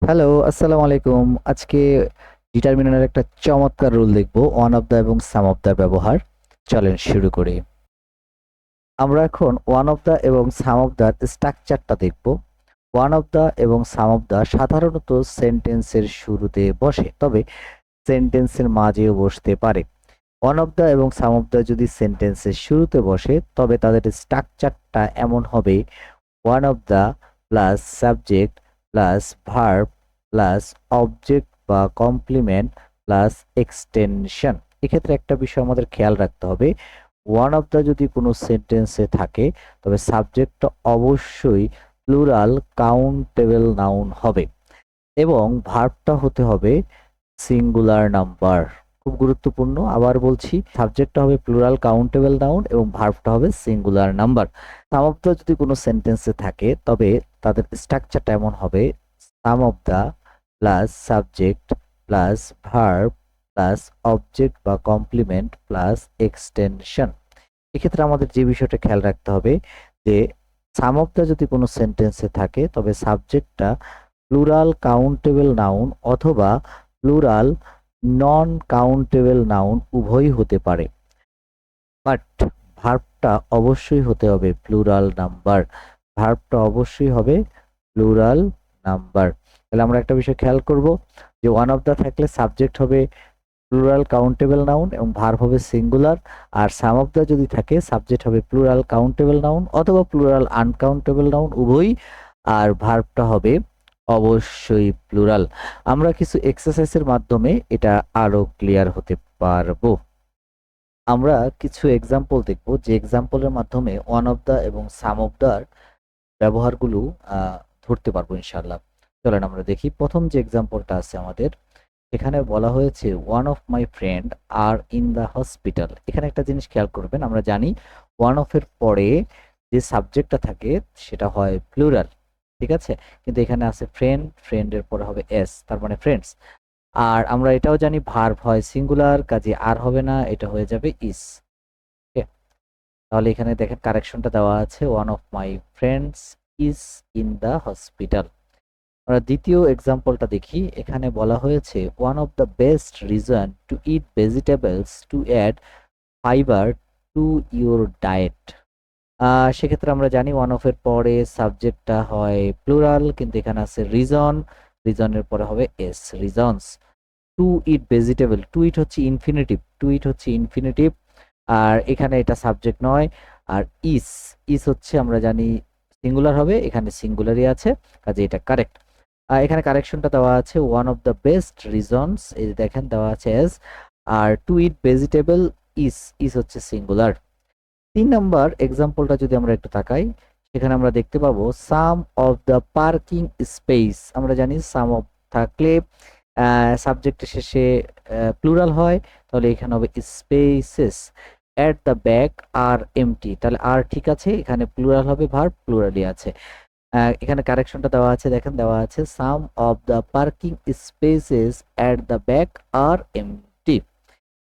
Hello, আসসালামু আলাইকুম। আজকে ডিটারমিনারের একটা চমৎকার রুল দেখব, ওয়ান অফ দ্য এবং সাম অফ দ্য ব্যবহার। চলেন শুরু করি। আমরা এখন ওয়ান অফ দ্য এবং সাম অফ দ্য স্ট্রাকচারটা দেখব। ওয়ান অফ দ্য এবং সাম অফ দ্য সাধারণত সেন্টেন্সের শুরুতে বসে, তবে সেন্টেন্সের মাঝেও বসতে পারে। ওয়ান অফ দ্য এবং সাম অফ দ্য যদি সেন্টেন্সের শুরুতে বসে, তবে তাদের স্ট্রাকচারটা এমন হবে: one of the plus subject plus verb plus object বা কমপ্লিমেন্ট প্লাস এক্সটেনশন। এক্ষেত্রে একটা বিষয় আমাদের খেয়াল রাখতে হবে, ওয়ান অফ দ্য যদি কোনো সেন্টেন্সে থাকে, তবে সাবজেক্টটা অবশ্যই প্লুরাল কাউন্টেবল নাউন হবে এবং ভার্বটা হতে হবে সিঙ্গুলার নাম্বার। খুব গুরুত্বপূর্ণ, আবার বলছি, সাবজেক্টটা হবে প্লুরাল কাউন্টেবল নাউন এবং ভার্বটা হবে singular number. Some of the যদি কোনো সেন্টেন্সে থাকে, তবে তাদের স্ট্রাকচারটা এমন হবে: some of the plus subject plus verb plus object বা কমপ্লিমেন্ট প্লাস এক্সটেনশন। এক্ষেত্রে আমাদের যে বিষয়টা খেয়াল রাখতে হবে যে, সাম অফ দ্য যদি কোনো সেন্টেন্সে থাকে, তবে সাবজেক্টটা প্লুরাল কাউন্টেবল নাউন অথবা প্লুরাল নন কাউন্টেবল নাউন উভয়ই হতে পারে, বাট ভার্বটা অবশ্যই হতে হবে প্লুরাল নাম্বার। ভার্বটা অবশ্যই হবে প্লুরাল নাম্বার। তাহলে আমরা একটা বিষয় খেয়াল করব যে, ওয়ান অফ দা থাকলে সাবজেক্ট হবে প্লুরাল কাউন্টেবল নাউন এবং ভার্ব হবে সিঙ্গুলার, আর সাম অফ দা যদি থাকে, সাবজেক্ট হবে প্লুরাল কাউন্টেবল নাউন অথবা প্লুরাল আনকাউন্টেবল নাউন উভয়ই, আর ভার্বটা হবে অবশ্যই প্লুরাল। আমরা কিছু এক্সারসাইজের মাধ্যমে এটা আরো ক্লিয়ার হতে পারবো। আমরা কিছু এক্সাম্পল দেখব, যে এক্সাম্পলের মাধ্যমে ওয়ান অফ দা এবং সাম অফ দার ব্যবহারগুলো ধরতে পারবো ইনশাল্লাহ। চলেন আমরা দেখি। প্রথম যে এক্সাম্পলটা আছে আমাদের, এখানে বলা হয়েছে one of my friend are in the hospital. এখানে একটা জিনিস খেয়াল করবেন, আমরা জানি ওয়ান অফ এর পরে যে সাবজেক্টটা থাকে সেটা হয় প্লুরাল, ঠিক আছে? কিন্তু এখানে আছে ফ্রেন্ড, ফ্রেন্ডের পরে হবে এস, তার মানে ফ্রেন্ডস। আর আমরা এটাও জানি ভার্ব হয় সিঙ্গুলার, কাজে আর হবে না, এটা হয়ে যাবে ইস। ওকে, তাহলে এখানে দেখেন কারেকশনটা দেওয়া আছে, one of my friends is in the hospital. আমরা দ্বিতীয় এক্সাম্পলটা দেখি। এখানে বলা হয়েছে one of the best reason to eat vegetables to add fibre to your diet. সেক্ষেত্রে আমরা জানি ওয়ান অফ এর পরে সাবজেক্টটা হয় প্লুরাল, কিন্তু এখানে আছে রিজন, রিজনের পরে হবে এস, রিজনস। টু ইট ভেজিটেবল, টু ইট হচ্ছে ইনফিনিটিভ, টু ইট হচ্ছে ইনফিনিটিভ, আর এখানে এটা সাবজেক্ট নয়। আর ইস, ইস হচ্ছে আমরা জানি সিঙ্গুলার হবে, এখানে সিঙ্গুলারই আছে, কাজে এটা কারেক্ট। এখানে কারেকশনটা দেওয়া আছে one of the best reasons, এই যে দেখেন দেওয়া আছে এস, আর টু ইট ভেজিটেবল ইস, ইস হচ্ছে সিঙ্গুলার। ৩ নাম্বার এক্সাম্পলটা যদি আমরা একটু তাকাই, সেখানে আমরা দেখতে পাবো সাম অফ দ্য পার্কিং স্পেস। আমরা জানি সাম অফ থাকলে সাবজেক্টের শেষে প্লুরাল হয়, তাহলে এখানে হবে spaces. At the back are empty, তাহলে আর ঠিক আছে, এখানে প্লুরাল হবে, ভার্ব প্লুরালই আছে। এখানে কারেকশনটা দেওয়া আছে, দেখেন দেওয়া আছে some of the parking spaces at the back are empty.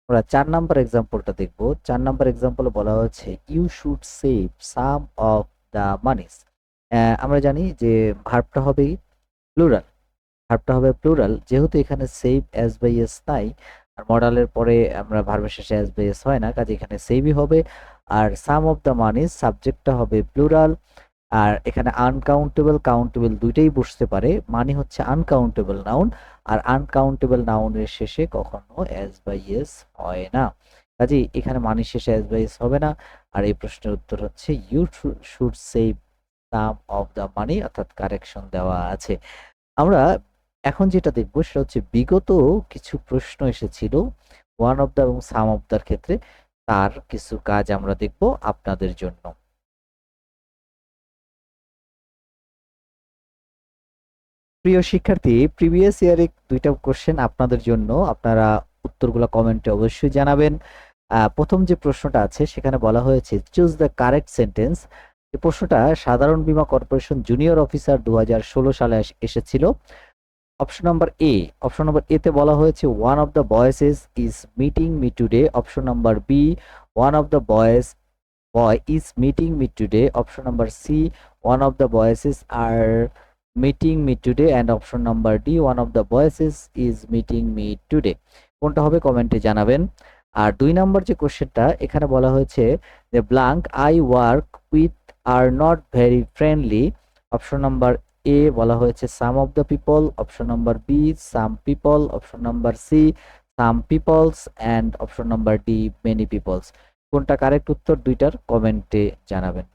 আমরা ৪ নাম্বার এক্সাম্পলটা দেখব। ৪ নাম্বার এক্সাম্পলে বলা হচ্ছে you should save some of the monies. আমরা জানি যে ভার্বটা হবে প্লুরাল, ভার্বটা হবে প্লুরাল, যেহেতু এখানে সেভ অ্যাজ বাই এস নাই, আর মডালের পরে আমরা ভার্বের শেষে অ্যাজ বাই এস হয় না, কাজে এখানে সেভই হবে। আর সাম অফ দ্য মানিস সাবজেক্টটা হবে প্লুরাল, আর এখানে আনকাউন্টেবল কাউন্টেবল দুইটাই বসতে পারে, মানে হচ্ছে আনকাউন্টেবল নাউন, আর আনকাউন্টেবল নাউনের শেষে কখনো এস বাই এস হয় না, কাজেই এখানে মানি শেষে এস বাই এস হবে না। আর এই প্রশ্নের উত্তর হচ্ছে you should save some of the money, অর্থাৎ কারেকশন দেওয়া আছে। আমরা এখন যেটা দেখবো সেটা হচ্ছে বিগত কিছু প্রশ্ন এসেছিল ওয়ান অফ দ্য এবং সাম অফ দ্যার ক্ষেত্রে, তার কিছু কাজ আমরা দেখব আপনাদের জন্য। প্রিয় শিক্ষার্থী, প্রিভিয়াস ইয়ারে দুইটা কোশ্চেন আপনাদের জন্য, আপনারা উত্তরগুলো কমেন্টে অবশ্যই জানাবেন। প্রথম যে প্রশ্নটা আছে সেখানে বলা হয়েছে চুজ দ্য কারেক্ট সেন্টেন্স। এই প্রশ্নটা সাধারণ বীমা কর্পোরেশন জুনিয়র অফিসার 2016 সালে এসেছিল। Option number A, option number A তে বলা হয়েছে one of the boys is meeting me today. Option number B, one of the boy is meeting me today. Option number C, one of the boys are meeting me today, and option number D, one of the boys is meeting me today. কোনটা হবে কমেন্টে জানাবেন। আর 2 number যে কোশ্চেনটা এখানে বলা হয়েছে যে blank I work with are not very friendly. Option number A বলা হয়েছে some of the people, option number B some people, option number C some peoples, and option number D many peoples. কোনটা correct উত্তর দুইটার কমেন্টে জানাবেন।